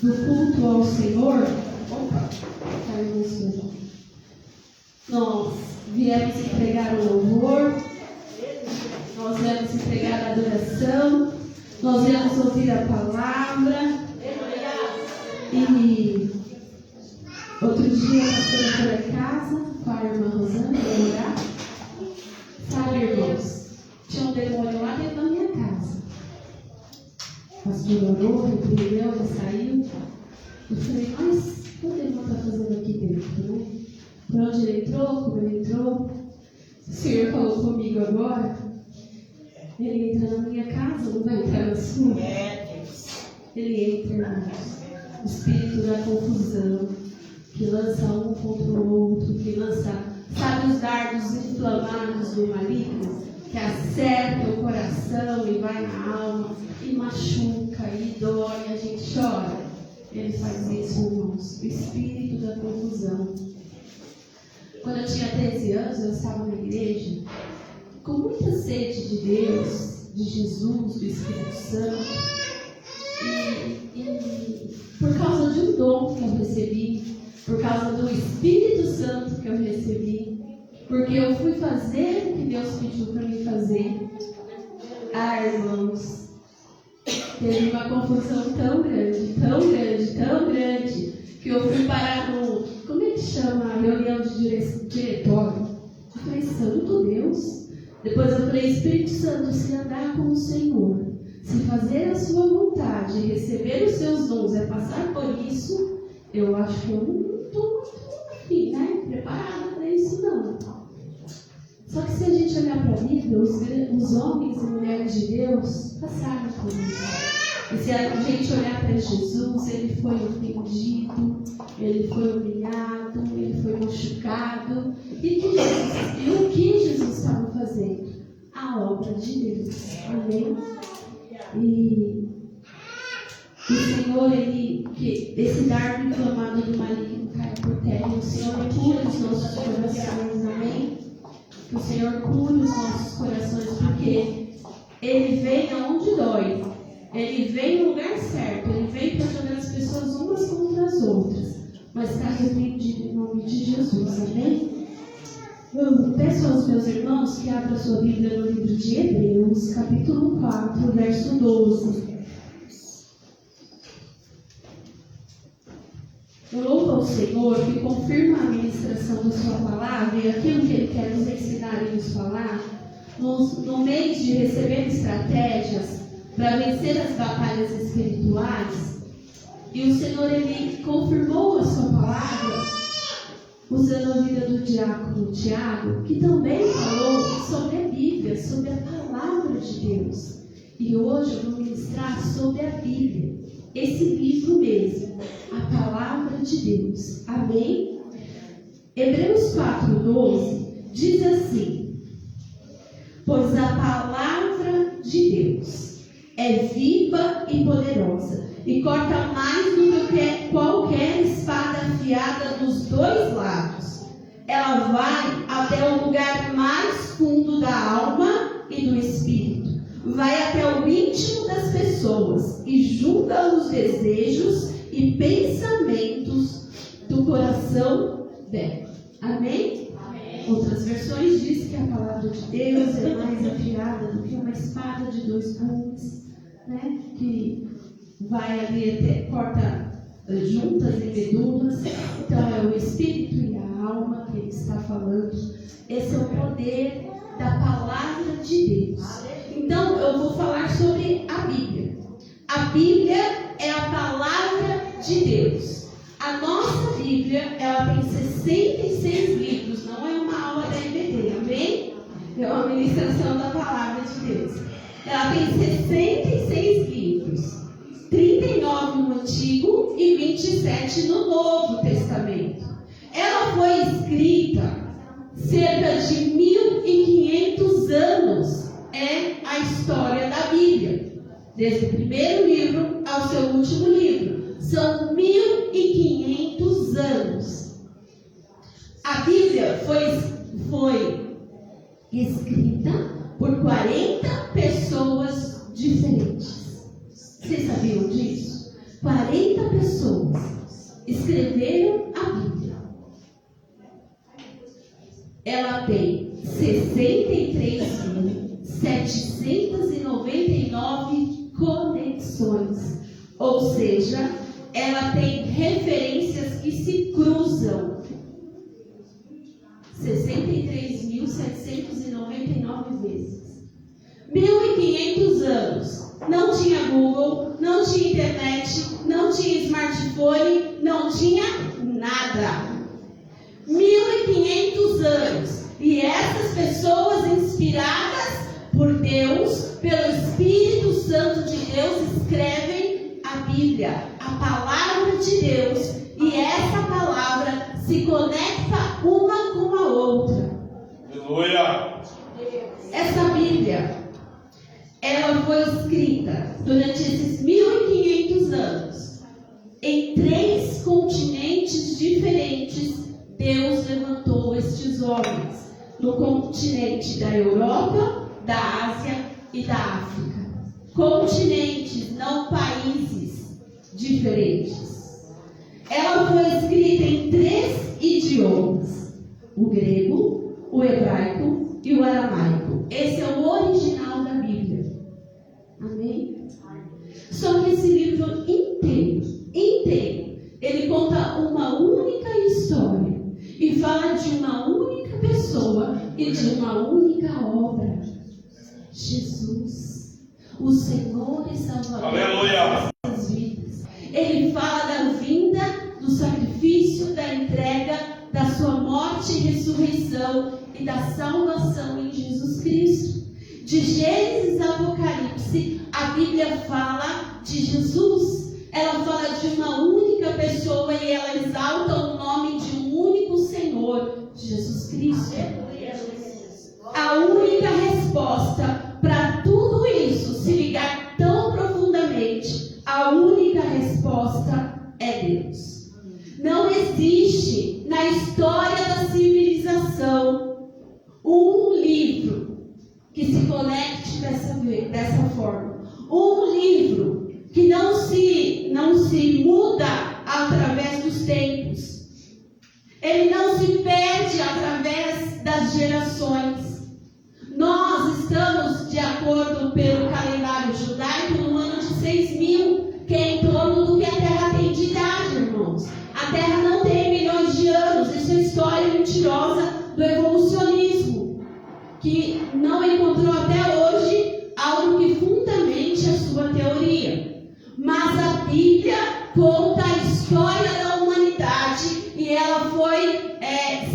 do culto ao Senhor, nós viemos entregar o louvor, nós viemos entregar a adoração, nós viemos ouvir a palavra. E outro dia a pastora foi em casa com a irmã Rosana para orar. Sabe, irmãos, tinha um demônio lá dentro da minha casa. O pastor orou, repreendeu, ele saiu. Eu falei, mas o que o demônio está fazendo aqui dentro, né? Por onde ele entrou, como ele entrou. O Senhor falou comigo agora. Ele entra na minha casa, não vai entrar na sua. Ele entra no espírito da confusão, que lança um contra o outro, que lança, sabe, os dardos inflamados do maligno, que acerta o coração e vai na alma, e machuca, e dói, a gente chora. Ele faz isso, irmãos, o espírito da confusão. Quando eu tinha 13 anos, eu estava na igreja, com muita sede de Deus, de Jesus, do Espírito Santo, e por causa de um dom que eu recebi, por causa do Espírito Santo que eu recebi, porque eu fui fazer o que Deus pediu para mim fazer. Ah, irmãos, teve uma confusão tão grande, que eu fui parar no, como é que chama a reunião de diretório? Eu falei, Santo Deus. Depois eu falei, Espírito Santo, se andar com o Senhor, se fazer a sua vontade, receber os seus dons, é passar por isso, eu acho que eu não estou muito afim, né? Preparada para isso, não. Só que se a gente olhar para a Bíblia, os homens e mulheres de Deus passaram por isso. E se a gente olhar para Jesus, ele foi ofendido, ele foi humilhado, ele foi machucado. E o que Jesus estava fazendo? A obra de Deus. Amém? E o Senhor, que esse dardo inflamado do maligno cai por terra. O Senhor cura os nossos corações. Amém? Que o Senhor cure os nossos corações, porque Ele vem aonde dói. Ele vem no lugar certo. Ele vem para jogar as pessoas umas contra as outras. Mas está repreendido em nome de Jesus. Amém? Eu peço aos meus irmãos que abram sua Bíblia no livro de Hebreus, capítulo 4, verso 12. Eu louvo ao Senhor que confirma a ministração da sua palavra e aquilo que Ele quer nos ensinar e nos falar, no meio de receber estratégias para vencer as batalhas espirituais. E o Senhor, Ele confirmou a sua palavra usando a vida do diácono Tiago, que também falou sobre a Bíblia, sobre a palavra de Deus. E hoje eu vou ministrar sobre a Bíblia, esse livro mesmo, a palavra de Deus. Amém? Hebreus 4:12 diz assim: pois a palavra de Deus é viva e poderosa, e corta mais do que qualquer espada afiada dos dois lados. Ela vai até o lugar mais fundo da alma e do espírito, vai até o íntimo das pessoas e julga os desejos e pensamentos do coração dela. Amém? Amém. Outras versões dizem que a palavra de Deus é mais afiada do que uma espada de dois gumes, né? Que vai ali até, corta juntas e medulas. Então é o espírito e a alma que ele está falando. Esse é o poder da palavra de Deus. Então eu vou falar sobre a Bíblia. A Bíblia é a palavra de Deus. A nossa Bíblia, ela tem 66 livros. Não é uma aula da EBD, amém? É uma ministração da palavra de Deus. Ela tem 66 livros, 39 no Antigo e 27 no Novo Testamento. Ela foi escrita cerca de 1500 anos. É a história da Bíblia, desde o primeiro livro ao seu último livro. São 1500 anos. A Bíblia foi escrita por 40 pessoas diferentes. Vocês sabiam disso? 40 pessoas escreveram a Bíblia. Ela tem 63.799 conexões. Ou seja, ela tem referências que se cruzam. 63.799 vezes. 1.500 anos. Não tinha Google, não tinha internet, não tinha smartphone, não tinha nada. 1.500 anos. E essas pessoas inspiradas por Deus, pelo Espírito Santo de Deus, escrevem a Bíblia, a palavra de Deus. E essa palavra se conecta uma com a outra. Aleluia! Essa Bíblia, ela foi escrita durante esses 1.500 anos. Em 3 continentes diferentes, Deus levantou estes homens. No continente da Europa, da Ásia e da África. Continentes, não países diferentes. Ela foi escrita em 3 idiomas: o grego, o hebraico e o aramaico. Esse é o original da Bíblia. Amém? Só que esse livro inteiro, ele conta uma única história e fala de uma única pessoa e de uma única obra: Jesus, o Senhor e Salvador das nossas vidas. Ele fala da vinda, do sacrifício, da entrega, da sua morte e ressurreição e da salvação em Jesus Cristo. De Gênesis a Apocalipse, a Bíblia fala de Jesus. Ela fala de uma única pessoa e ela exalta o nome de um único Senhor, Jesus Cristo. A única resposta para tudo isso se ligar tão profundamente, a única resposta é Deus. Não existe na história da civilização um livro que se conecte dessa forma. Um livro que não se muda através dos tempos. Ele não se perde através das gerações. Nós estamos, de acordo pelo calendário judaico, no ano de 6.000, que é em torno do que a Terra tem de idade, irmãos. A Terra não tem milhões de anos. Isso é história mentirosa do evolucionismo, que não encontrou até hoje algo que fundamente a sua teoria. Mas a Bíblia conta a história da humanidade e ela foi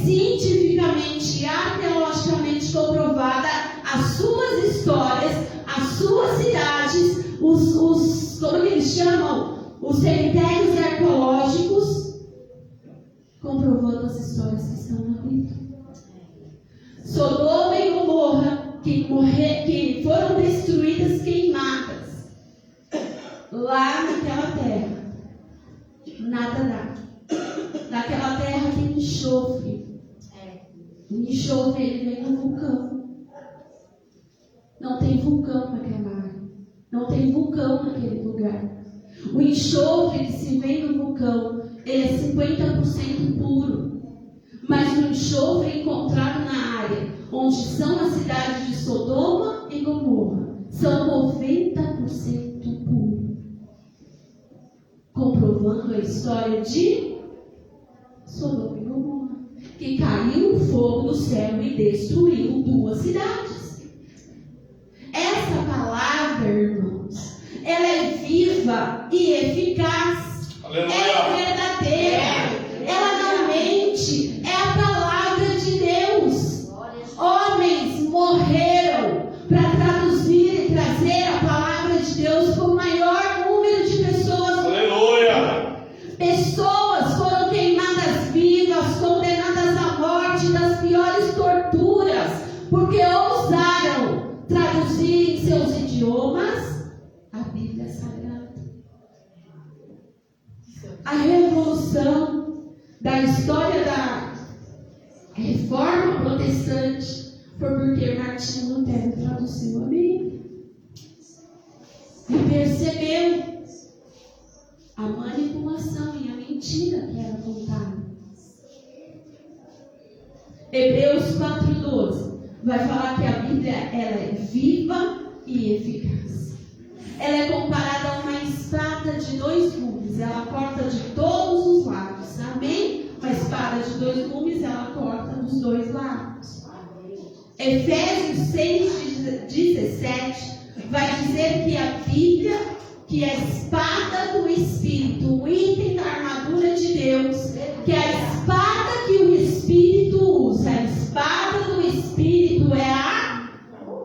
cientificamente e arqueologicamente comprovada. As suas histórias, as suas cidades, como eles chamam, os cemitérios arqueológicos, comprovando as histórias que estão na Bíblia. Sodoma e Gomorra, que foram destruídas, queimadas lá naquela terra. Nada dá. Naquela terra tem enxofre. O enxofre, ele vem do vulcão. Não tem vulcão naquela área. Não tem vulcão naquele lugar. O enxofre que se vem do vulcão, ele é 50% puro. Mas o enxofre encontrado na área onde são as cidades de Sodoma e Gomorra são 90% puro. Comprovando a história de Sodoma e Gomorra, que caiu um fogo do céu e destruiu 2 cidades. Essa palavra, irmãos, ela é viva e eficaz. Aleluia. Ela é verdadeira. Ela não mente. É a palavra de Deus. Homens morreram para traduzir e trazer a palavra de Deus para o maior número de pessoas. Aleluia. Pessoas foram queimadas vivas, condenadas à morte, das piores torturas, porque ousaram traduzir em seus idiomas a Bíblia Sagrada. A revolução da história da Reforma Protestante foi porque Martinho Lutero traduziu a Bíblia e percebeu a mentira que era contada. Hebreus 4:12 vai falar que a Bíblia ela é viva e eficaz. Ela é comparada a uma espada de 2 gumes. Ela corta de todos os lados. Amém? Uma espada de 2 gumes, ela corta dos 2 lados. Efésios 6:17 vai dizer que a Bíblia, que é a espada do Espírito, o item da armadura de Deus, que é a espada que o Espírito usa. A espada do Espírito é a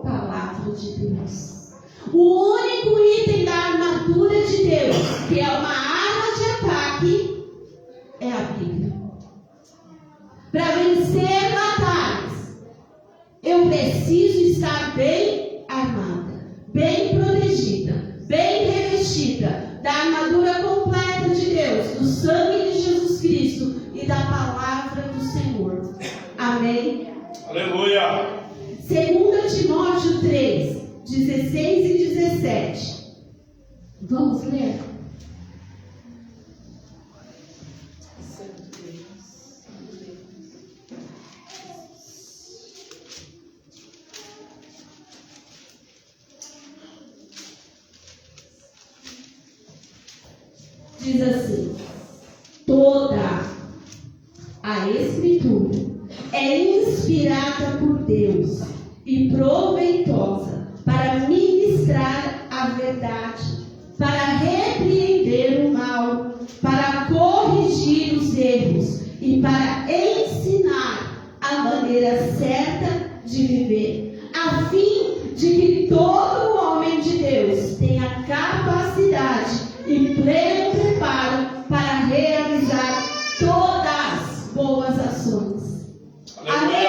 palavra de Deus. O único item da armadura de Deus, que é uma arma de ataque, é a Bíblia. Para vencer batalhas, eu preciso estar bem armada, bem protegida, bem revestida da armadura completa de Deus, do sangue de Jesus Cristo e da palavra do Senhor. Amém? Aleluia. 2 Timóteo 3:16 e 17. Vamos ler? Diz assim: toda a Escritura é inspirada por Deus e proveitosa para ministrar a verdade, para repreender o mal, para corrigir os erros e para ensinar a maneira certa de viver, a fim de que todo homem de Deus tenha capacidade e pleno preparo para realizar todas as boas ações. Amém?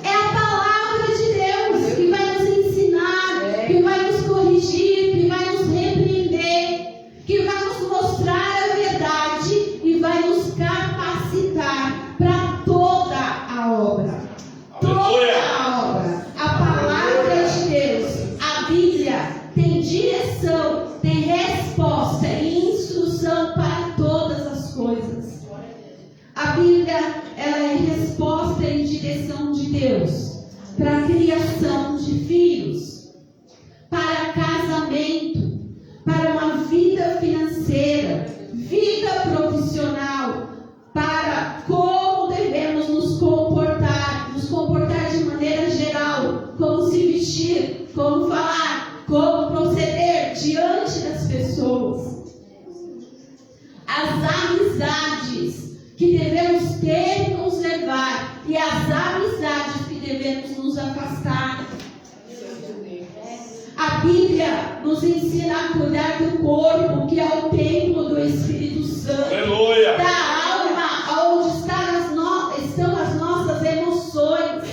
É a palavra de Deus que vai nos ensinar, que vai nos corrigir, que vai nos repreender, que vai nos mostrar a verdade e vai nos capacitar para toda a obra. Toda a obra. A palavra de Deus, a Bíblia, tem direção, tem resposta e instrução para todas as coisas. A Bíblia, ela é resposta e direção de Deus para a criação de filhos, para casamento, para uma vida financeira, vida profissional, para como devemos nos comportar de maneira geral, como se vestir, como falar, como proceder diante das pessoas. As amizades que devemos ter e nos levar, e as amizades que devemos nos afastar. A Bíblia nos ensina a cuidar do corpo, que é o templo do Espírito Santo. Aleluia. Da alma, onde estão as nossas emoções.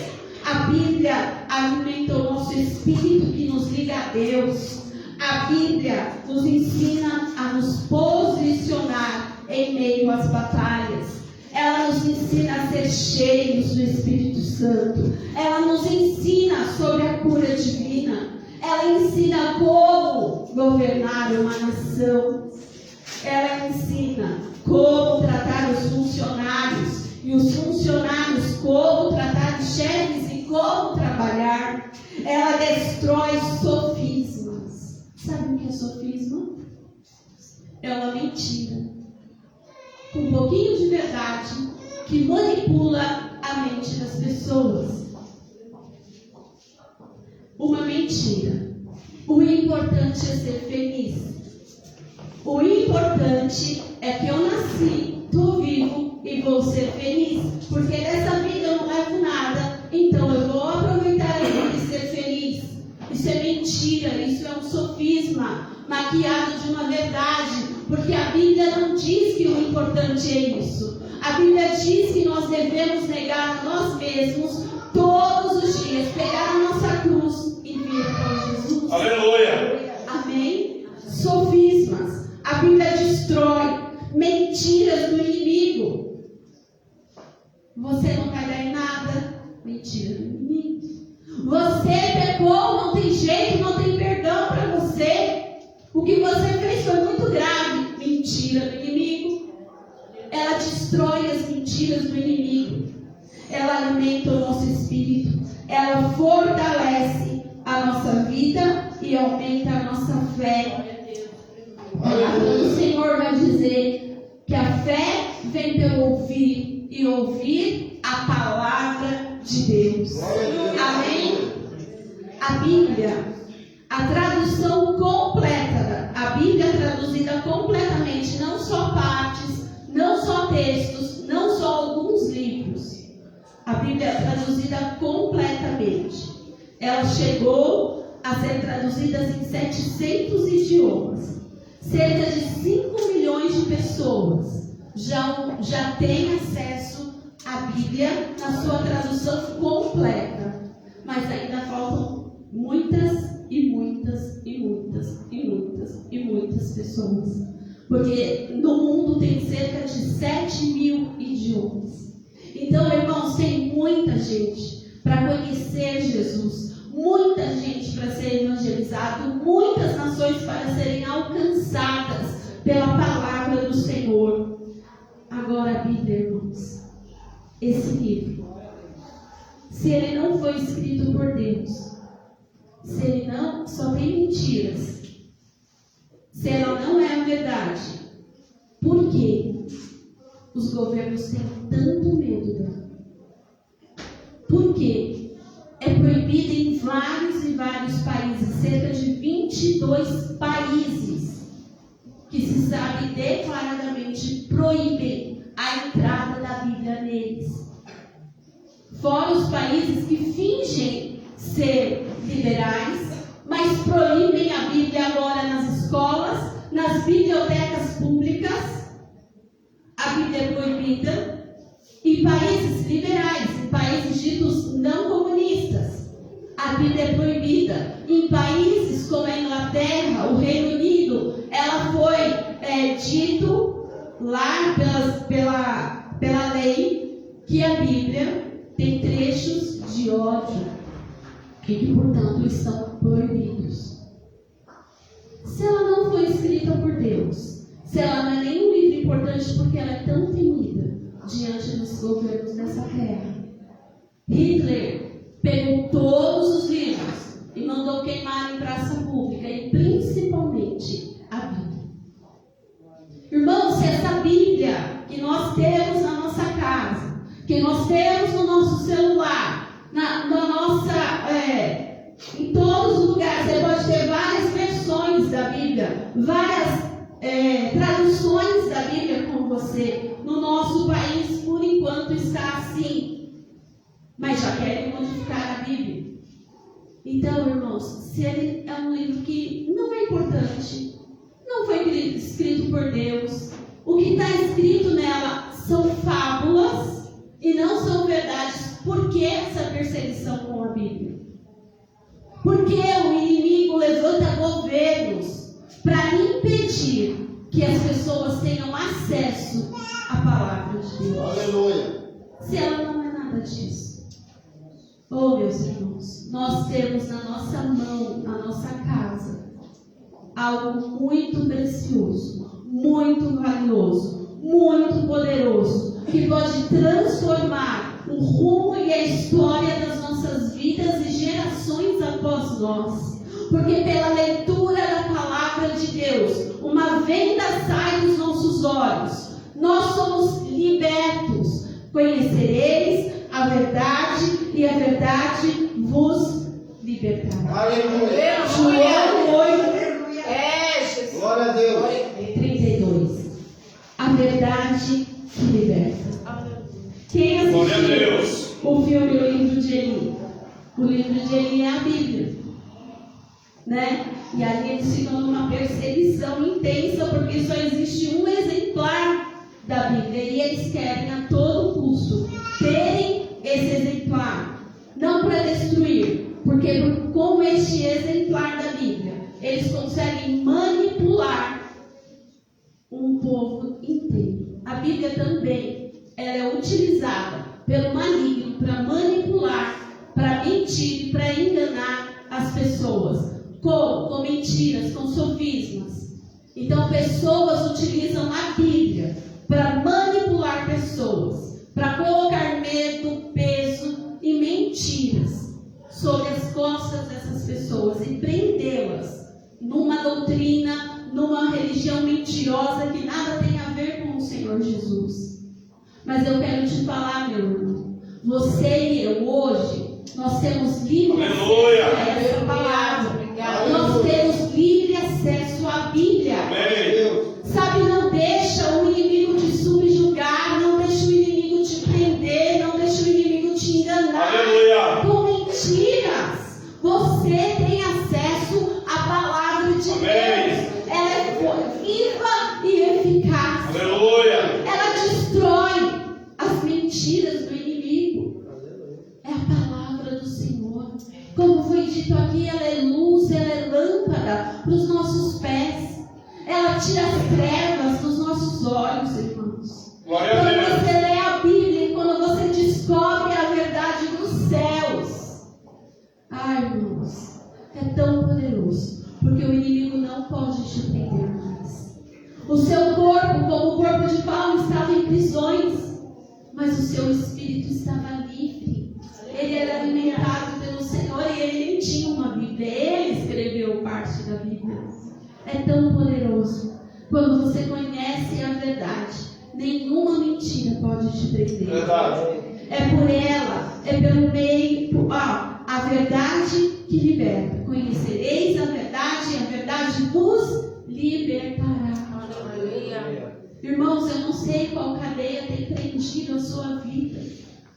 A Bíblia alimenta o nosso espírito, que nos liga a Deus. A Bíblia nos ensina a nos posicionar em meio às batalhas. Ela nos ensina a ser cheios do Espírito Santo. Ela nos ensina sobre a cura divina. Ela ensina como governar uma nação. Ela ensina como tratar os funcionários. E os funcionários como tratar os chefes e como trabalhar. Ela destrói sofismas. Sabe o que é sofisma? É uma mentira com um pouquinho de verdade que manipula a mente das pessoas. Uma mentira. O importante é ser feliz. O importante é que eu nasci, estou vivo e vou ser feliz. Porque dessa vida eu não levo nada, então eu vou aproveitar a vida e ser feliz. Isso é mentira, isso é um sofisma maquiado de uma verdade. Porque a Bíblia não diz que o importante é isso. A Bíblia diz que nós devemos negar a nós mesmos todos os dias, pegar a nossa cruz e vir para Jesus. Aleluia. Amém? Sofismas. A Bíblia destrói mentiras do inimigo. Você não vai dar em nada. Mentira do inimigo. Você pecou, não tem jeito, não tem perdão para você. O que você fez foi muito grave. Mentira do inimigo. armadilhas do inimigo. Ela alimenta o nosso espírito. Ela fortalece a nossa vida e aumenta a nossa fé. A palavra do Senhor vai dizer que a fé vem pelo ouvir e ouvir a palavra de Deus. Amém? A Bíblia, a tradução completa, a Bíblia traduzida completamente, não só partes, não só textos, não só alguns livros. A Bíblia é traduzida completamente. Ela chegou a ser traduzida em 700 idiomas. Cerca de 5 milhões de pessoas já têm acesso à Bíblia na sua tradução completa. Mas ainda faltam muitas e muitas e muitas e muitas e muitas pessoas. Porque no mundo tem cerca de 7.000 idiomas. Então, irmãos, tem muita gente para conhecer Jesus. Muita gente para ser evangelizado, muitas nações para serem alcançadas pela palavra do Senhor. Agora a Bíblia, irmãos, esse livro, se ele não foi escrito por Deus, se ele não, só tem mentiras, se ela não é a verdade, por que os governos têm tanto medo dela? Por quê? É proibida em vários e vários países, cerca de 22 países que se sabe declaradamente proíbem a entrada da Bíblia neles. Fora os países que fingem ser liberais, mas proíbem a Bíblia agora nas escolas, nas bibliotecas públicas. A Bíblia é proibida. Em países liberais, em países ditos não comunistas, a Bíblia é proibida. Em países como a Inglaterra, o Reino Unido, ela foi dito lá pela lei que a Bíblia tem trechos de ódio e que, portanto, estão proibidos. Se ela não foi escrita por Deus, se ela não é nem um livro importante porque ela é tão temida diante dos governos dessa terra. Hitler pegou todos os livros e mandou queimar em praça pública, e principalmente a Bíblia. Irmãos, se essa Bíblia que nós temos na nossa casa, que nós temos no nosso celular, em todos os lugares, você pode ter várias versões da Bíblia, várias traduções da Bíblia com você. No nosso país, por enquanto, está assim. Mas já querem modificar a Bíblia. Então, irmãos, se ele é um livro que não é importante, não foi escrito por Deus, o que está escrito nela são fábulas e não são verdades, por que essa perseguição com a Bíblia? Porque o inimigo levanta governos para impedir que as pessoas tenham acesso à palavra de Deus. Aleluia. Se ela não é nada disso. Oh, meus irmãos, nós temos na nossa mão, na nossa casa, algo muito precioso, muito valioso, muito poderoso, que pode transformar o rumo e a história das nossas vidas e gerações após nós. Porque pela leitura da palavra de Deus, uma venda sai dos nossos olhos. Nós somos libertos. Conhecereis a verdade e a verdade vos libertará. Aleluia. João 8, Jesus. Glória a Deus. 32. A verdade que liberta. Quem assistiu o filme O Livro de Eli? O Livro de Eli é a Bíblia. Né? E ali eles ficam numa perseguição intensa, porque só existe um exemplar da Bíblia e eles querem a todo custo terem esse exemplar, não para destruir, porque com este exemplar da Bíblia eles conseguem manipular um povo inteiro. A Bíblia também ela é utilizada pelo maligno para manipular, para mentir, para enganar as pessoas. Com mentiras, com sofismas. Então, pessoas utilizam a Bíblia para manipular pessoas, para colocar medo, peso e mentiras sobre as costas dessas pessoas e prendê-las numa doutrina, numa religião mentirosa que nada tem a ver com o Senhor Jesus. Mas eu quero te falar, meu irmão, você e eu hoje, nós temos livre acesso a essa palavra. Nós temos livre acesso à Bíblia. Sabe, não deixa o inimigo te subjugar, não deixa o inimigo te prender, não deixa o inimigo te enganar com mentiras. Você tem acesso à palavra de Deus. Ela é viva e eficaz. Ela destrói as mentiras do inimigo. É a palavra do Senhor. Como foi dito aqui, ela é luz, ela é lâmpada para os nossos pés. Ela tira as trevas dos nossos olhos, irmãos. Quando você lê a Bíblia e quando você descobre a verdade dos céus. Ai, irmãos, é tão poderoso. Porque o inimigo não pode te prender mais. O seu corpo, como o corpo de Paulo, estava em prisões. Mas o seu espírito estava livre. Ele era alimentado pelo Senhor e ele nem tinha uma Bíblia. Ele escreveu parte da Bíblia. É tão poderoso. Quando você conhece a verdade, nenhuma mentira pode te prender. Verdade. É por ela, é pelo meio, a verdade que liberta. Conhecereis a verdade e a verdade vos libertará. Irmãos, eu não sei qual cadeia tem prendido a sua vida,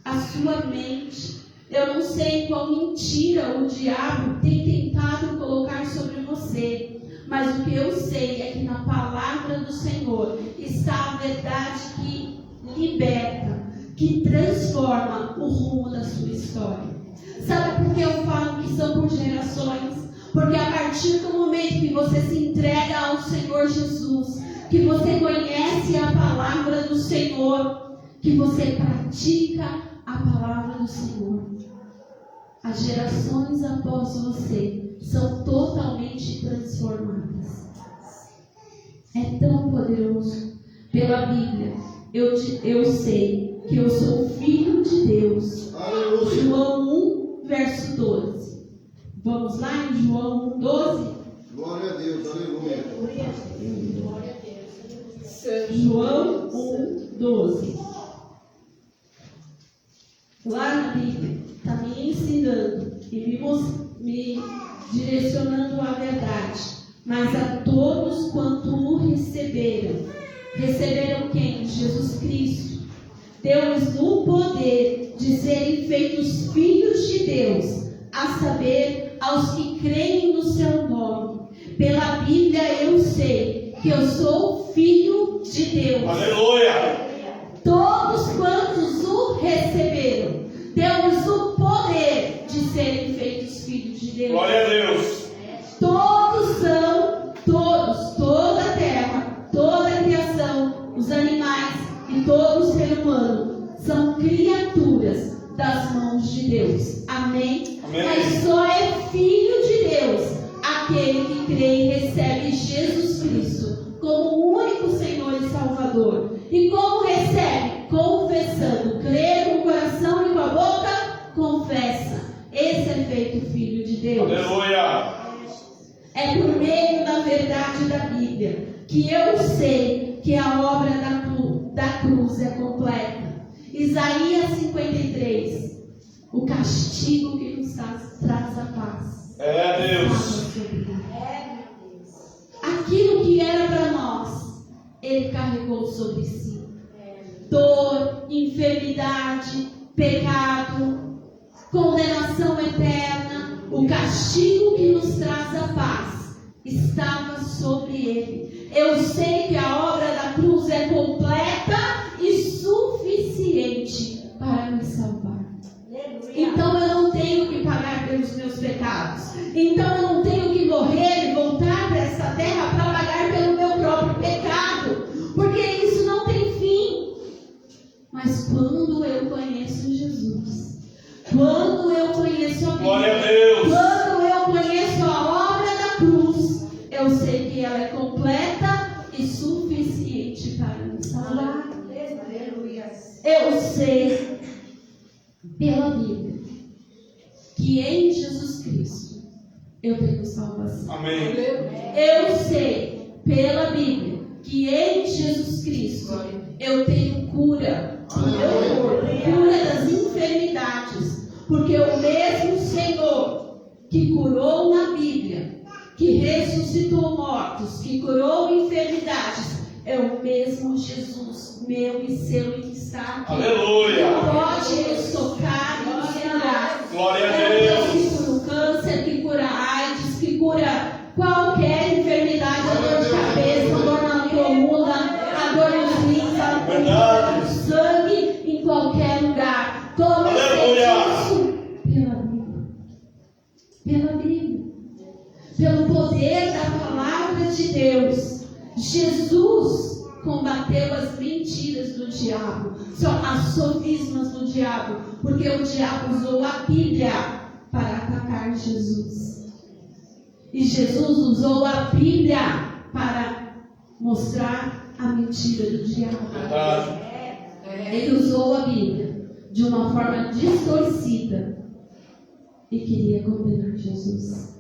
a sua mente. Eu não sei qual mentira o diabo tem tentado colocar sobre você. Mas o que eu sei é que na palavra do Senhor está a verdade que liberta, que transforma o rumo da sua história. Sabe por que eu falo que são por gerações? Porque a partir do momento que você se entrega ao Senhor Jesus, que você conhece a palavra do Senhor, que você pratica a palavra do Senhor, as gerações após você são totalmente transformadas. É tão poderoso. Pela Bíblia, eu sei que eu sou filho de Deus. Aleluia. João 1, verso 12. Vamos lá em João 1, 12? Glória a Deus, aleluia. Glória a Deus. João 1, 12. Lá na Bíblia, está me ensinando e me direcionando à verdade. Mas a todos quanto o receberam. Receberam quem? Jesus Cristo. Deu-lhes o poder de serem feitos filhos de Deus, a saber, aos que creem no seu nome. Pela Bíblia eu sei que eu sou filho de Deus. Aleluia! Todos quantos o receberam, deu-lhes o poder de serem feitos filhos de Deus. Glória a Deus! Todos são, toda a terra, toda a criação, os animais e todo o ser humano são criaturas das mãos de Deus. Amém? Amém. Mas só é filho de Deus aquele que crê e recebe Jesus Cristo como o único Senhor e Salvador. E como recebe? Confessando. Crê com o coração e com a boca, confessa. Esse é feito filho de Deus. Aleluia! É por meio da verdade da Bíblia que eu sei que a obra da cruz é completa. Isaías 53. O castigo que nos traz a paz. É Deus. Aquilo que era para nós, Ele carregou sobre si. Dor, enfermidade, pecado, condenação eterna. O castigo que nos traz a paz estava sobre Ele. Eu sei que a obra da cruz é completa e suficiente para me salvar. Então eu não tenho que pagar pelos meus pecados. Então eu não tenho que morrer e voltar para essa terra para pagar pelo meu próprio pecado. Porque isso não tem fim. Mas quando eu conheço Jesus, quando eu conheço a Bíblia, quando eu conheço a obra da cruz, eu sei que ela é completa e suficiente para me salvar. Eu Eu sei, pela Bíblia, que em Jesus Cristo eu tenho salvação. Amém. Eu sei, pela Bíblia, que em Jesus Cristo eu tenho cura do meu corpo, cura das enfermidades, porque o mesmo Senhor que curou na Bíblia, que ressuscitou mortos, que curou enfermidades, é o mesmo Jesus, meu e seu, que está aqui. Aleluia. Pode nos tocar e nos curar. Glória a É o Deus. Deus que cura o câncer, que cura a AIDS, que cura qualquer enfermidade, a dor de cabeça, a dor na coluna, a dor nos rins, a dor no sangue, em qualquer lugar. Como isso? Pela Bíblia. Pela Bíblia. Pelo poder da palavra de Deus. Jesus combateu as mentiras do diabo, as sofismas do diabo, porque o diabo usou a Bíblia para atacar Jesus. E Jesus usou a Bíblia para mostrar a mentira do diabo. Verdade. Ele usou a Bíblia de uma forma distorcida e queria condenar Jesus.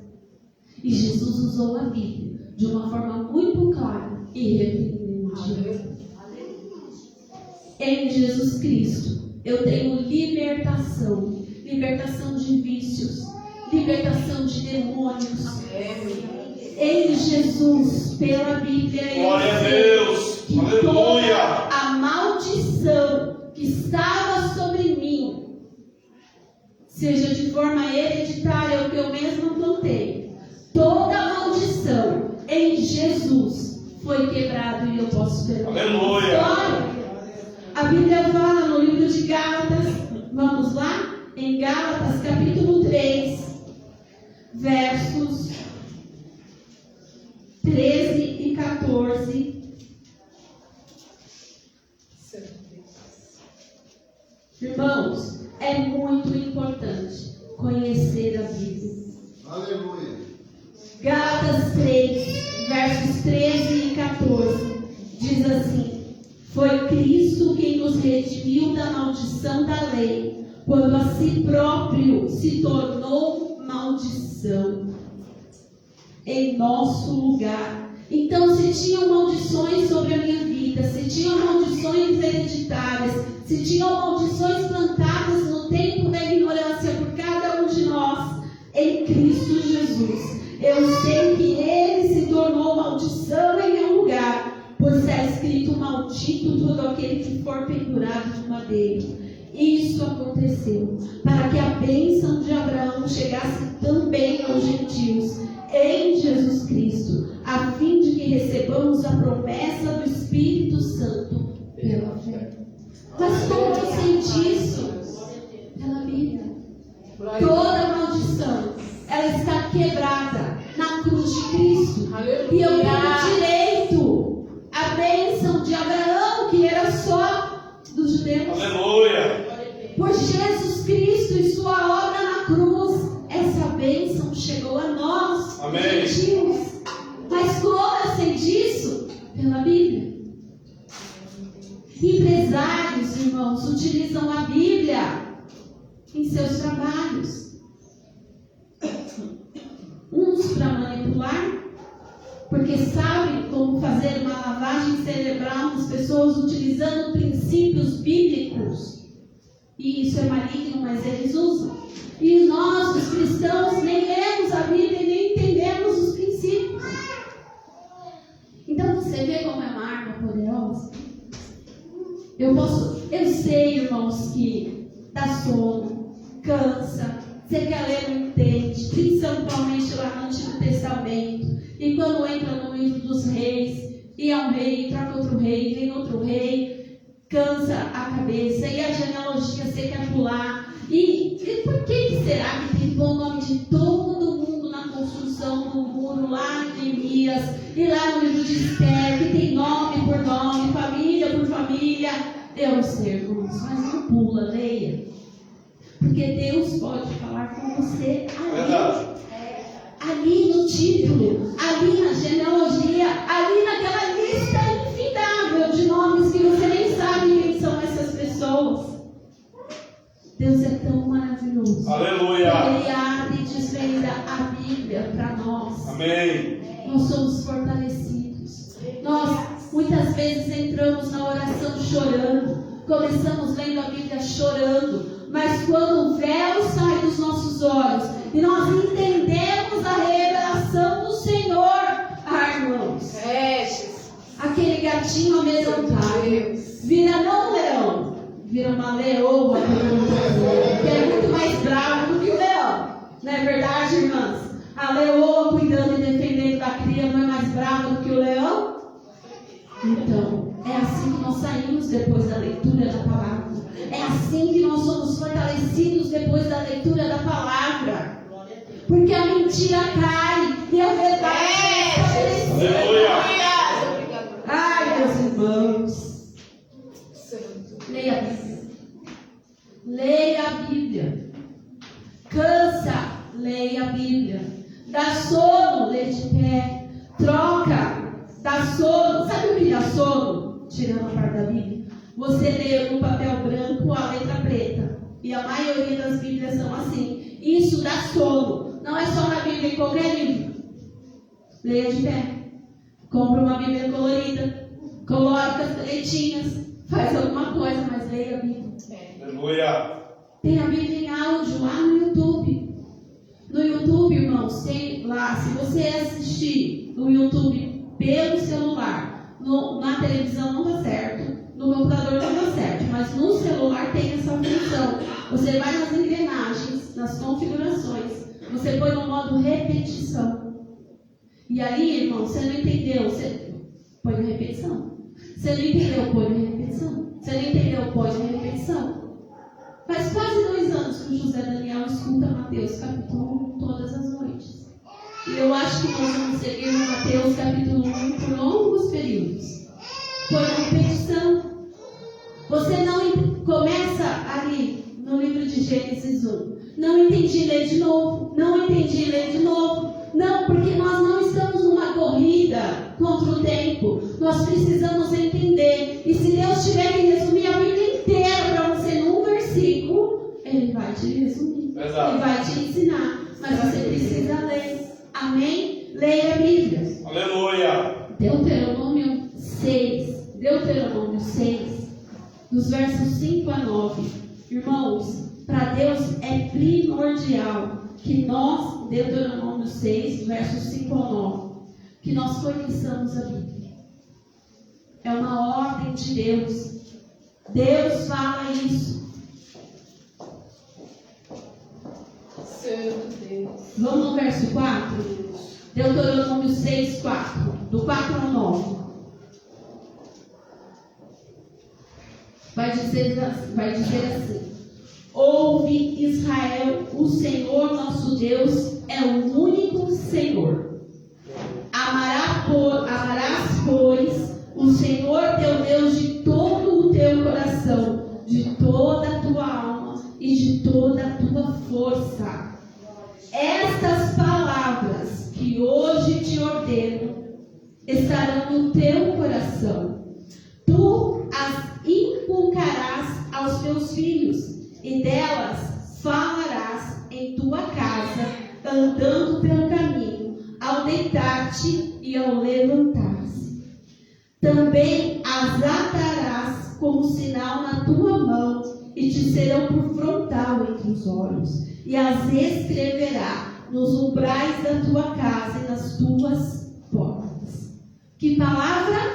E Jesus usou a Bíblia de uma forma muito clara e repreendeu o diabo. Em Jesus Cristo eu tenho libertação, libertação de vícios, libertação de demônios. Em Jesus, pela Bíblia, Glória a Deus. que Aleluia. toda a maldição que estava sobre mim, seja de forma hereditária ou que eu mesmo plantei, toda a maldição em Jesus foi quebrada e eu posso ter uma Aleluia. história. A Bíblia fala no livro de Gálatas, vamos lá? Em Gálatas capítulo 3, versos 13 e 14. Irmãos, é muito importante conhecer a Bíblia. Aleluia. Gálatas 3, versos 13 e 14, diz assim: foi Cristo quem nos redimiu da maldição da lei, quando a si próprio se tornou maldição em nosso lugar. Então, se tinham maldições sobre a minha vida, se tinham maldições hereditárias, se tinham maldições plantadas no tempo da ignorância por cada um de nós, em Cristo Jesus, eu sei que Ele se tornou maldição em meu lugar, pois está escrito: maldito todo aquele que for pendurado de madeiro. Isso aconteceu para que a bênção de Abraão chegasse também aos gentios em Jesus Cristo, a fim de que recebamos a promessa do Espírito Santo pela fé. Mas como eu sei disso? Pela Bíblia. Toda maldição, ela está quebrada na cruz de Cristo. E eu tenho direito à bênção de Abraão, que era só dos judeus. Aleluia. Por Jesus Cristo e sua obra na cruz, essa bênção chegou a nós, Amém. gentios. Mas como eu sei disso? Pela Bíblia. Empresários, irmãos, utilizam a Bíblia em seus trabalhos. Uns para manipular, porque sabem como fazer uma lavagem cerebral nas pessoas utilizando princípios bíblicos. E isso é maligno, mas eles usam. E nós, os cristãos, nem lemos a Bíblia e nem entendemos os princípios. Então você vê como é uma arma poderosa. Eu sei, irmãos, que dá sono, cansa, você quer ler, não entende, principalmente lá no Antigo Testamento. E quando entra no livro dos reis, e é um rei, troca outro rei, vem outro rei, cansa a cabeça, e a genealogia você quer pular. E por que será que tem que pôr o nome de todo mundo na construção do muro lá em Neemias, e lá no livro de Esther, que tem nome por nome, família por família? Eu sei, irmãos, mas não pula, leia. Porque Deus pode falar com você ali no título, ali na genealogia, ali naquela lista infindável de nomes que você nem sabe quem são essas pessoas. para nós. Amém. Nós somos fortalecidos. Nós muitas vezes entramos na oração chorando, começamos lendo a Bíblia chorando, mas quando o véu sai dos nossos olhos e nós entendemos a revelação do Senhor, irmãos, aquele gatinho amedrontado vira não um leão, vira uma leoa, que é muito mais bravo do que o leão. Não é verdade, irmãs? A leoa cuidando e defendendo da cria não é mais brava do que o leão? Então, é assim que nós saímos depois da leitura da palavra. É assim que nós somos fortalecidos depois da leitura da palavra. Porque a mentira cai e a verdade é estabelecida. Ai, meus irmãos. Leia a Bíblia. Leia a Bíblia. Cansa, leia a Bíblia. Dá sono, lê de pé. Troca, dá sono. Sabe o que dá sono? Tirando a parte da Bíblia. Você lê no papel branco a letra preta. E a maioria das Bíblias são assim. Isso dá sono. Não é só na Bíblia, em qualquer livro. Leia de pé. Compra uma Bíblia colorida. Coloca as letrinhas. Faz alguma coisa, mas leia a Bíblia. Aleluia. Tem a Bíblia em áudio lá no YouTube. No YouTube, irmãos, tem lá. Se você assistir no YouTube pelo celular, na televisão não dá certo, no computador não dá certo, mas no celular tem essa função. Você vai nas engrenagens, nas configurações, você põe no modo repetição. E aí, irmão, você não entendeu, você põe na repetição. Você não entendeu, põe na repetição. Você não entendeu, põe na repetição. Faz quase 2 anos que o José Daniel escuta Mateus capítulo 1 todas as noites. E eu acho que nós vamos seguir no Mateus capítulo 1 por longos períodos. Por repetição. Você não começa ali no livro de Gênesis 1. Não entendi, ler de novo. Não entendi, ler de novo. Não, porque nós não estamos numa corrida contra o tempo. Nós precisamos entender. E se Deus tiver que resumir a Bíblia inteira para você num versículo, Ele vai te resumir. Exato. Ele vai te ensinar. Mas você precisa ler. Amém? Leia a Bíblia. Aleluia. Deuteronômio 6. Deuteronômio 6. Dos versos 5 a 9. Irmãos, para Deus é primordial que nós, Deuteronômio 6, versos 5 a 9, que nós conheçamos a Bíblia. É uma ordem de Deus. Deus fala isso. Santo Deus. Vamos no verso 4? Deuteronômio 6, 4. Do 4 ao 9. Vai dizer assim: ouve, Israel, o Senhor nosso Deus é o único Senhor. Amarás, pois, o Senhor teu Deus de todo o teu coração, de toda a tua alma e de toda a tua força. Estas palavras que hoje te ordeno estarão no teu coração. Tu as inculcarás aos teus filhos, e delas falarás em tua casa, andando pelo caminho, ao deitar-te e ao levantar-se. Também as atarás como sinal na tua mão, e te serão por frontal entre os olhos, e as escreverá nos umbrais da tua casa e nas tuas portas. Que palavra?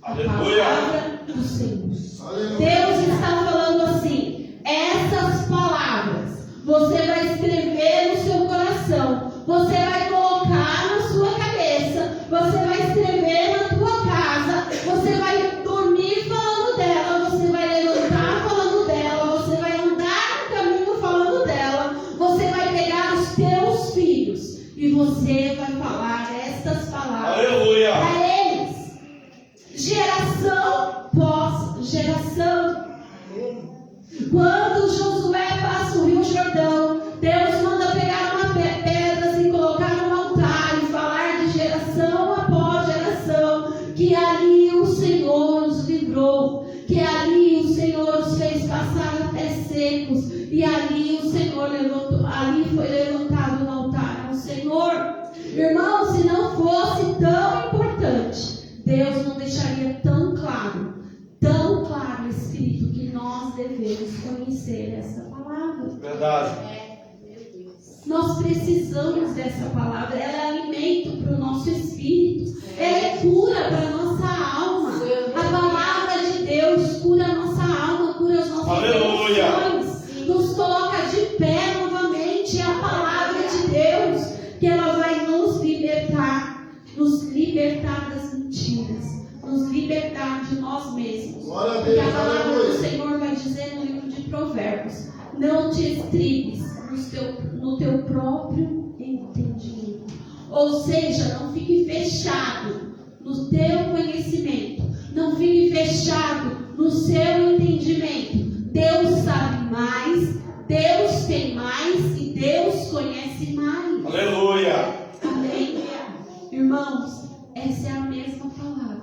Aleluia. A palavra do Senhor. Aleluia. Deus está falando assim: essas palavras você vai escrever no seu coração, você vai colocar na sua cabeça, você vai escrever na tua casa, você vai dormir falando dela, você vai levantar falando dela, você vai andar no caminho falando dela, você vai pegar os teus filhos e você vai falar estas palavras Aleluia. para eles, geração pós geração. Irmão, se não fosse tão importante, Deus não deixaria tão claro o Espírito, que nós devemos conhecer essa palavra. Verdade. Nós precisamos dessa palavra. Ela é alimento para o nosso espírito. Ela é cura para a nossa alma. A palavra de Deus cura a nossa alma, cura as nossas emoções, nos coloca de pé novamente. É a palavra de Deus que ela vai nos libertar das mentiras, nos libertar de nós mesmos. Porque a palavra do Senhor vai dizer no livro de Provérbios: não te estribes no teu próprio entendimento. Ou seja, não fique fechado no teu conhecimento, não fique fechado no seu entendimento. Deus sabe mais, Deus tem mais e Deus conhece mais. Aleluia. Amém? Irmãos, essa é a mesma palavra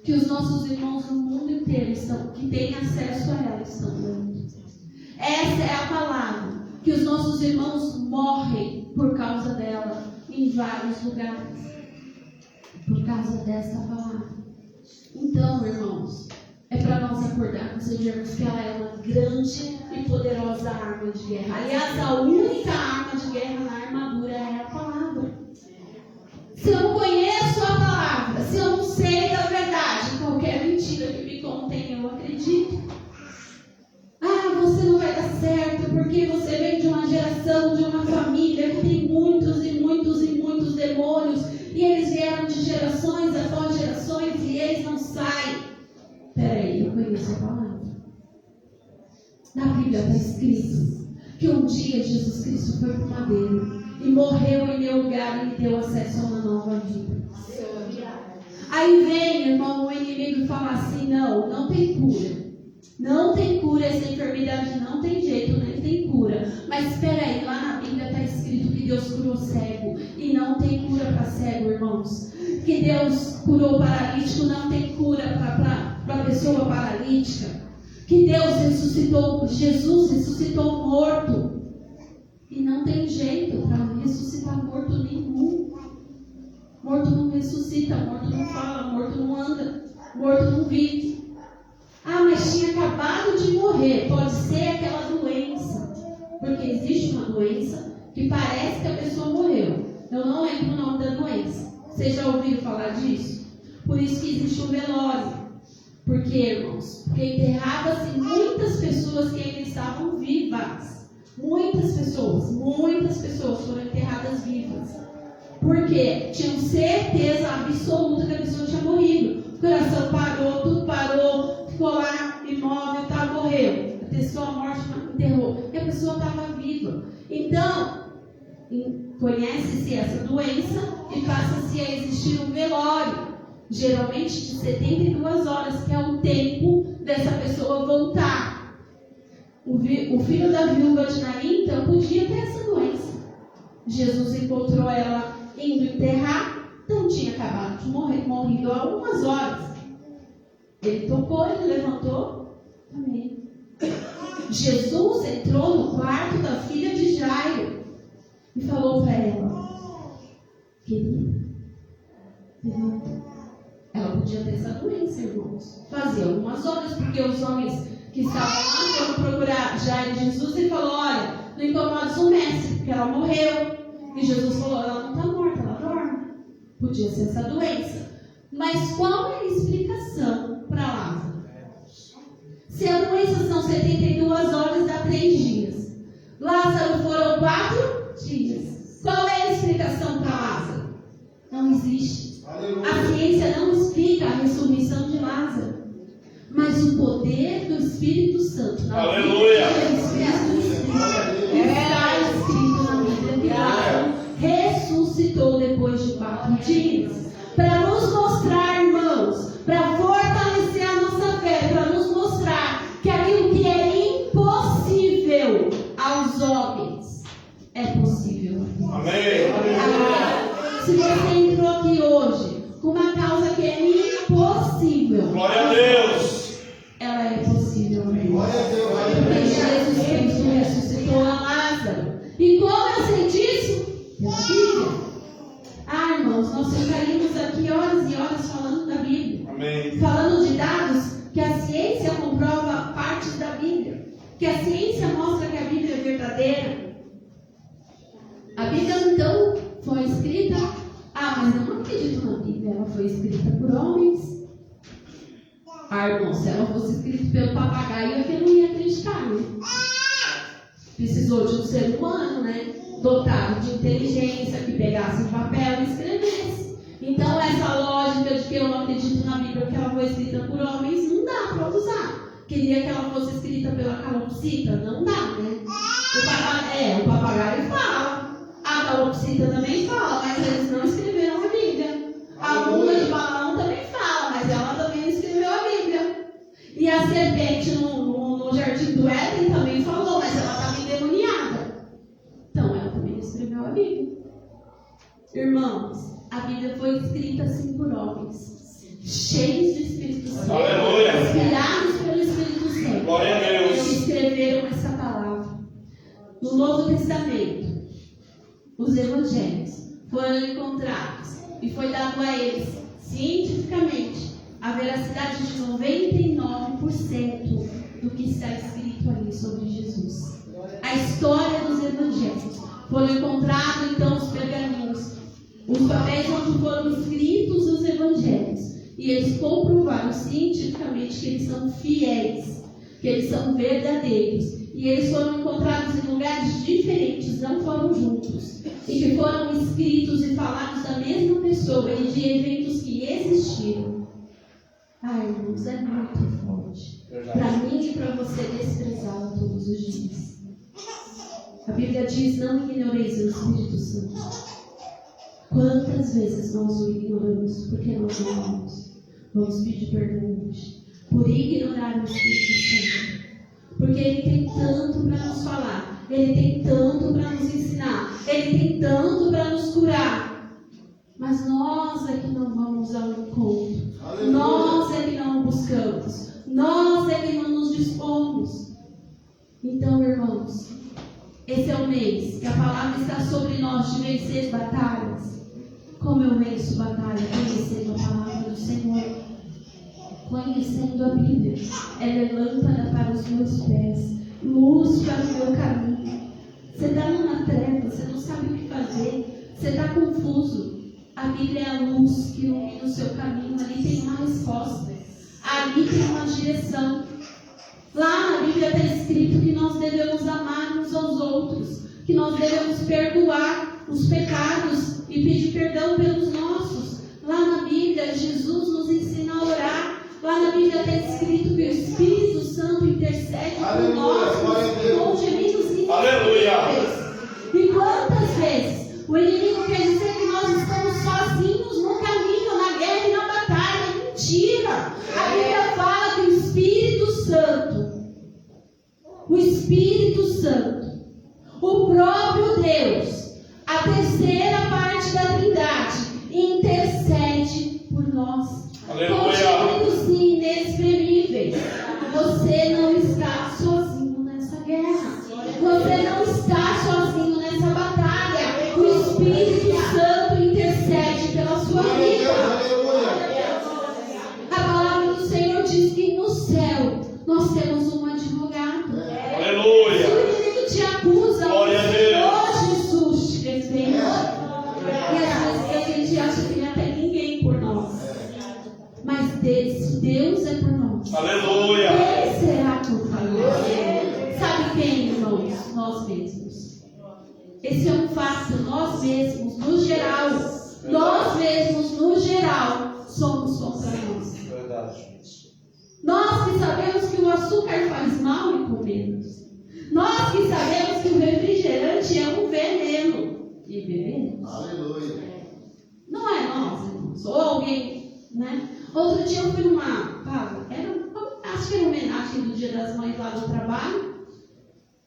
que os nossos irmãos no mundo inteiro que têm acesso a ela estão dando. Essa é a palavra que os nossos irmãos morrem por causa dela em vários lugares, por causa dessa palavra. Então, irmãos, é para nós acordarmos e vermos que ela é uma grande e poderosa arma de guerra. Aliás, a única arma de guerra na armadura é a palavra. Se eu não conheço a palavra, se eu não sei da verdade, qualquer mentira que me contém, eu acredito. Ah, você não vai dar certo porque você vem de uma geração, de uma família que tem muitos e muitos e muitos demônios, e eles vieram de gerações após gerações e eles não saem. Peraí, eu conheço a palavra. Na Bíblia está escrito que um dia Jesus Cristo foi para o madeiro e morreu em meu lugar e me deu acesso a uma nova vida. Aí vem, irmão, o inimigo fala assim: não tem cura. Não tem cura, essa enfermidade não tem jeito, nem tem cura. Mas espera aí, lá na Bíblia está escrito que Deus curou cego. E não tem cura para cego, irmãos. Que Deus curou paralítico, não tem cura para pessoa paralítica. Que Deus ressuscitou, Jesus ressuscitou morto. E não tem jeito para ressuscitar morto nenhum. Morto não ressuscita, morto não fala, morto não anda, morto não vive. Ah, mas tinha acabado de morrer. Pode ser aquela doença. Porque existe uma doença que parece que a pessoa morreu. Eu não lembro o nome da doença. Vocês já ouviram falar disso? Por isso que existe um velório. Por quê, irmãos? Porque enterrava-se muitas pessoas que ainda estavam vivas. Muitas pessoas foram enterradas vivas. Por quê? Tinham certeza absoluta que a pessoa tinha morrido. O coração parou, tudo parou, ficou lá imóvel, morreu. A pessoa morte enterrou. E a pessoa estava viva. Então, conhece-se essa doença e passa-se a existir um velório. Geralmente de 72 horas, que é o tempo dessa pessoa voltar. O filho da viúva de Naim, então, podia ter essa doença. Jesus encontrou ela indo enterrar, então tinha acabado de morrido há algumas horas. Ele tocou, ele levantou. Amém. Jesus entrou no quarto da filha de Jairo e falou para ela: querida, levanta. Ela podia ter essa doença, irmãos. Fazia algumas horas, porque os homens que estavam lá foram procurar Jairo e Jesus e falou: olha, não incomodes o mestre, porque ela morreu. E Jesus falou: ela não está morta, ela dorme. Podia ser essa doença. Mas qual é a explicação para Lázaro? Se a doença são 72 horas, dá 3 dias. Lázaro foram 4 dias. Qual é a explicação para Lázaro? Não existe. A ciência não explica a ressurreição de Lázaro. Mas o poder do Espírito Santo na Aleluia! Está escrito na Bíblia que Lázaro ressuscitou depois de 4 dias. Para nos mostrar, irmãos, para fortalecer a nossa fé, para nos mostrar que aquilo que é impossível aos homens é possível. Amém. Se você entrou aqui hoje com uma causa que é impossível, glória a Deus, ela é possível. Glória a Deus. Porque Jesus Cristo ressuscitou a Lázaro. E como eu sei disso? Pela Bíblia. irmãos, nós ficaríamos aqui horas e horas falando da Bíblia. Amém. Falando de dados que a ciência comprova partes da Bíblia. Que a ciência mostra que a Bíblia é verdadeira. A Bíblia, então, foi escrita... mas eu não acredito na Bíblia. Ela foi escrita por homens. Irmão, se ela fosse escrita pelo papagaio, eu não ia acreditar, né? Precisou de um ser humano, né? Dotado de inteligência, que pegasse um papel e escrevesse. Então, essa lógica de que eu não acredito na Bíblia porque ela foi escrita por homens, não dá para usar. Queria que ela fosse escrita pela calopsita? Não dá, né? O papagaio fala. A calopsita também fala, mas eles não escreveram a Bíblia. A mula de Balaão também fala, mas ela também não escreveu a Bíblia. E a serpente no jardim do Éden também falou, mas ela estava endemoniada. Então, ela também não escreveu a Bíblia. Irmãos, a Bíblia foi escrita assim por homens, cheios do Espírito Santo, inspirados pelo Espírito Santo. Glória a Deus. Eles escreveram essa palavra. No Novo Testamento, os evangelhos foram encontrados e foi dado a eles, cientificamente, a veracidade de 99% do que está escrito ali sobre Jesus. A história dos evangelhos. Foram encontrados, então, os pergaminhos, os papéis onde foram escritos os evangelhos. E eles comprovaram cientificamente que eles são fiéis, que eles são verdadeiros. E eles foram encontrados em lugares diferentes, não foram juntos. E que foram escritos e falados da mesma pessoa e de eventos que existiram. Irmãos, é muito forte. Para mim e para você desprezá-lo todos os dias. A Bíblia diz, não ignoreis o Espírito Santo. Quantas vezes nós o ignoramos porque nós não amamos? Vamos pedir perdão hoje por ignorar o Espírito Santo. Porque Ele tem tanto para nos falar, Ele tem tanto para nos ensinar, Ele tem tanto para nos curar. Mas nós é que não vamos ao encontro. Aleluia. Nós é que não o buscamos. Nós é que não nos dispomos. Então, irmãos, esse é o mês que a palavra está sobre nós de vencer batalhas. Como eu venço batalha? Conhecendo a palavra do Senhor, conhecendo a Bíblia. Ela é lâmpada para os meus pés, luz para o meu caminho. Você está numa treva, você não sabe o que fazer, você está confuso. A Bíblia é a luz que ilumina o seu caminho. Ali tem uma resposta, ali tem uma direção. Lá na Bíblia está escrito que nós devemos amar uns aos outros, que nós devemos perdoar os pecados e pedir perdão pelos nossos. Lá na Bíblia, Jesus nos ensina a orar. Lá na Bíblia está escrito que o Espírito Santo intercede por nós com gemidos indescritíveis. Aleluia! E quantas vezes o inimigo quer dizer que nós estamos sozinhos no caminho, na guerra e na batalha? Mentira! A Bíblia fala que o Espírito Santo, o próprio Deus, a terceira parte da Trindade, intercede por nós. Com gemidos inexprimíveis. Você não está sozinho nessa guerra. Você não está sozinho nessa batalha. O Espírito Santo intercede pela sua vida. A palavra do Senhor diz que no céu nós temos um advogado. Aleluia. Se o inimigo te acusa, glória a Deus, Jesus te defende. E às vezes a gente acha que não tem ninguém por nós. Mas Deus é por nós. Aleluia. Quem será por nós? Sabe quem, irmãos? Nós mesmos. Esse é um fato. Nós mesmos, no geral. Nós mesmos, no geral, somos contra nós. Verdade. Nós que sabemos que o açúcar faz mal e comemos. Nós que sabemos que o refrigerante é um veneno e bebemos. Aleluia. Não é nós, irmãos. Ou alguém, né? Outro dia eu fui numa, acho que era homenagem do Dia das Mães lá do trabalho,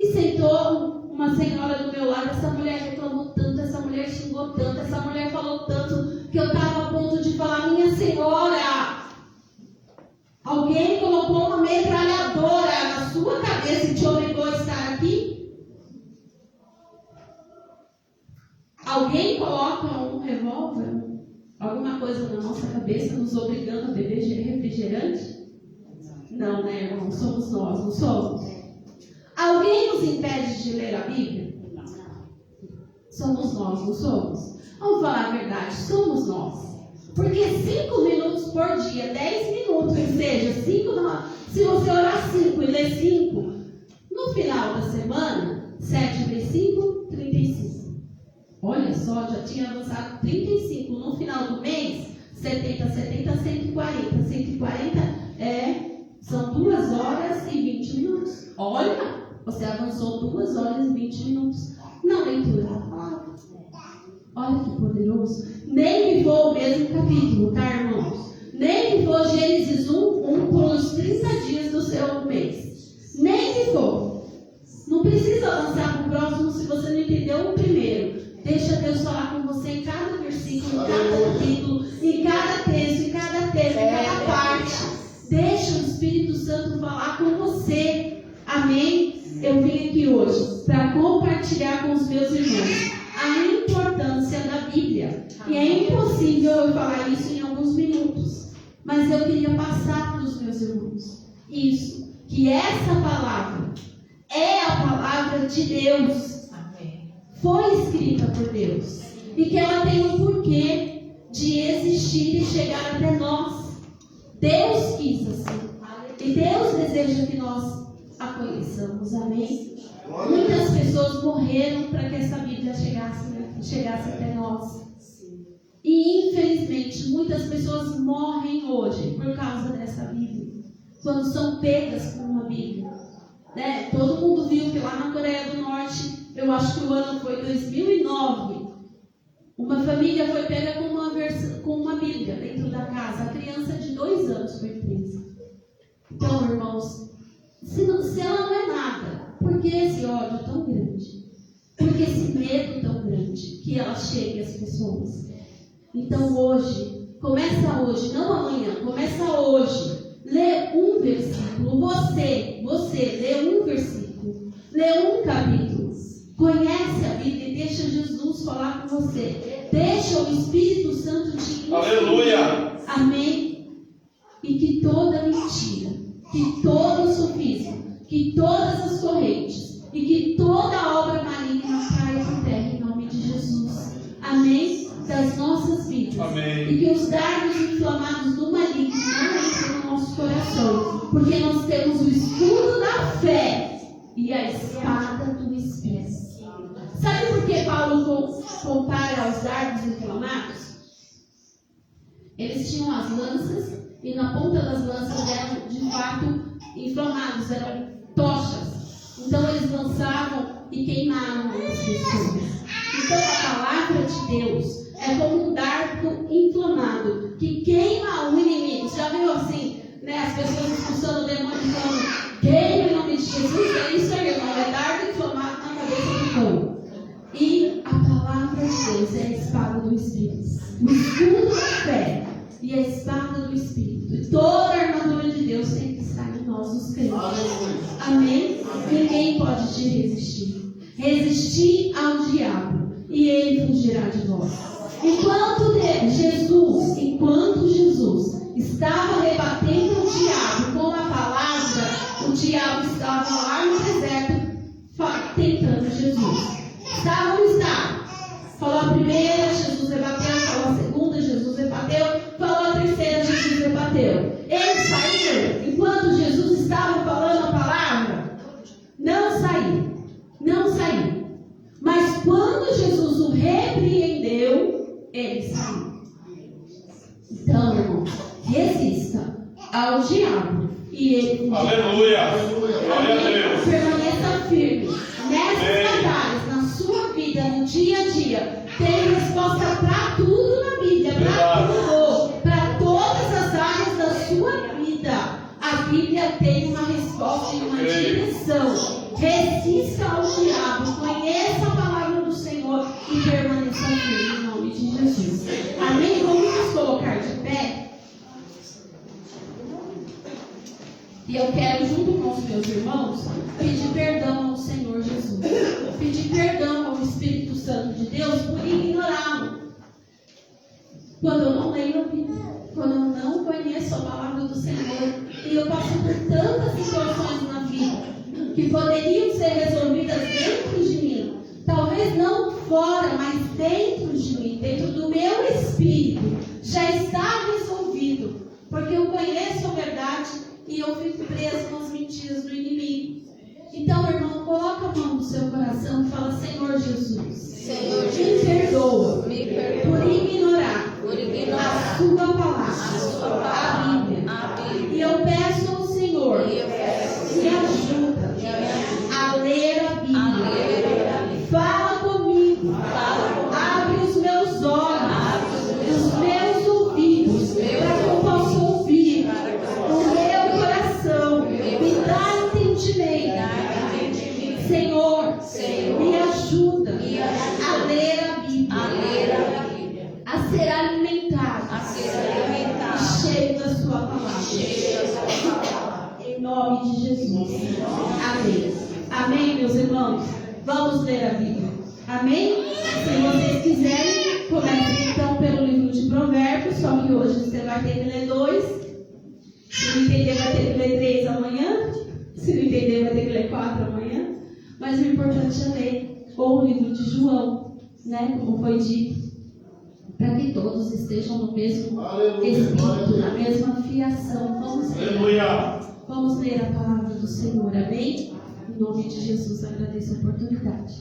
e sentou uma senhora do meu lado. Essa mulher reclamou tanto, essa mulher xingou tanto, essa mulher falou tanto, que eu estava a ponto de falar: minha senhora, alguém colocou uma metralhadora na sua cabeça e te obrigou a estar aqui? Alguém coloca um revólver coisa na nossa cabeça nos obrigando a beber refrigerante? Não, né, irmão? Somos nós, não somos? Alguém nos impede de ler a Bíblia? Somos nós, não somos? Vamos falar a verdade, somos nós. Porque 5 minutos por dia, 10 minutos, ou seja, se você orar 5 e ler 5, no final da semana, 7 vezes 5, 35. Olha só, já tinha avançado 35. No final do mês, 70, 140. 140 são 2 horas e 20 minutos. Olha, você avançou 2 horas e 20 minutos na leitura da palavra. Olha que poderoso. Nem que for o mesmo capítulo, tá, irmãos? Nem que for Gênesis 1 por os 30 dias do seu mês. Nem que for. Não precisa avançar para o próximo se você não entendeu o primeiro. Deixa Deus falar com você em cada versículo, em cada capítulo, em cada texto, em cada tema, em cada parte. Deixa o Espírito Santo falar com você. Amém? Eu vim aqui hoje para compartilhar com os meus irmãos a importância da Bíblia. E é impossível eu falar isso em alguns minutos. Mas eu queria passar para os meus irmãos isso, que essa palavra é a palavra de Deus. Amém. Foi escrita por Deus. E que ela tem um porquê de existir e chegar até nós. Deus quis assim. E Deus deseja que nós a conheçamos. Amém? Muitas pessoas morreram para que essa Bíblia chegasse até nós. E infelizmente muitas pessoas morrem hoje por causa dessa Bíblia. Quando são pegas por uma Bíblia. Né? Todo mundo viu que lá na Coreia do Norte, eu acho que o ano foi 2009, uma família foi pega com uma Bíblia dentro da casa. A criança de 2 anos foi presa. Então, irmãos, se ela não é nada, por que esse ódio tão grande? Por que esse medo tão grande que ela chegue às pessoas? Então hoje, começa hoje, não amanhã, começa hoje. Lê um versículo. Você lê um versículo. Lê um capítulo. Conhece a Bíblia e deixa Jesus falar com você. Deixa o Espírito Santo te ensinar. Aleluia! Amém? E que toda mentira, que todo sofisma, que todas as correntes e que toda obra maligna caia por terra em nome de Jesus. Amém? Das nossas vidas. Amém. E que os dardos inflamados do maligno não entrem no nosso coração. Porque nós temos o escudo da fé e a espada do Espírito. Sabe por que Paulo compara aos dardos inflamados? Eles tinham as lanças e na ponta das lanças eram de fato inflamados, eram tochas. Então eles lançavam e queimavam as pessoas. Então a palavra de Deus é como um dardo inflamado que queima o inimigo. Você já viu assim, né? As pessoas expulsando o demônio e falando: queima em nome de Jesus. É isso aí, irmão. É dardo inflamado na cabeça do povo. E a palavra de Deus é a espada do Espírito. O escudo da fé e a espada do Espírito. E toda a armadura de Deus tem que estar em nós, os crentes. Amém? Ninguém pode te resistir. Resistir ao diabo e ele fugirá de vós. Enquanto Jesus estava rebatendo o diabo com a palavra, o diabo estava lá no deserto tentando Jesus. Estava ou não estava? Falou a primeira, Jesus rebateu. Falou a segunda, Jesus rebateu. Falou a terceira, Jesus rebateu. Eles saíram enquanto Jesus estava falando a palavra? Não saíram. Não saíram. Mas quando Jesus o repreendeu, ele saiu. Então, irmão, resista ao diabo e ele. Aleluia! Glória a Deus! Permaneça firme nessas batalhas, na sua vida, no dia a dia. Tem resposta para tudo na Bíblia, para tudo, para todas as áreas da sua vida. A Bíblia tem uma resposta e uma direção. Resista ao diabo, conheça a palavra do Senhor e permaneça firme em nome de Jesus. Amém? Vamos nos colocar de pé. E eu quero, junto com os meus irmãos, pedir perdão ao Senhor Jesus. Pedir perdão ao Espírito Santo de Deus por ignorá-lo. quando eu não leio a Bíblia, quando eu não conheço a palavra do Senhor, e eu passo por tantas situações na vida que poderiam ser resolvidas dentro de mim, talvez não fora, mas dentro de mim, dentro do meu espírito, já está resolvido, porque eu conheço a verdade e eu fico preso nas mentiras do inimigo. Então, irmão, coloca a mão no seu coração e fala: Senhor Jesus, me perdoa por ignorar a sua palavra, a Bíblia. E eu peço ao Senhor, me ajuda a ler a Bíblia. Fala comigo, abre os meus olhos, os meus ouvidos, para que eu possa ouvir o meu coração, me dá entendimento. Senhor, me ajuda a ler a Bíblia, a ser alimentado, e cheio da sua palavra. Em nome de Jesus. Amém. Amém, meus irmãos? Vamos ler a Bíblia. Amém? Se vocês quiserem, comece então pelo livro de Provérbios, só que hoje você vai ter que ler 2. Se não entender, vai ter que ler 3 amanhã. Se não entender, vai ter que ler 4 amanhã. Mas o importante é ler ou o livro de João, né? Como foi dito, para que todos estejam no mesmo espírito, na mesma fiação. Vamos ler a palavra do Senhor. Amém? Em nome de Jesus, agradeço a oportunidade.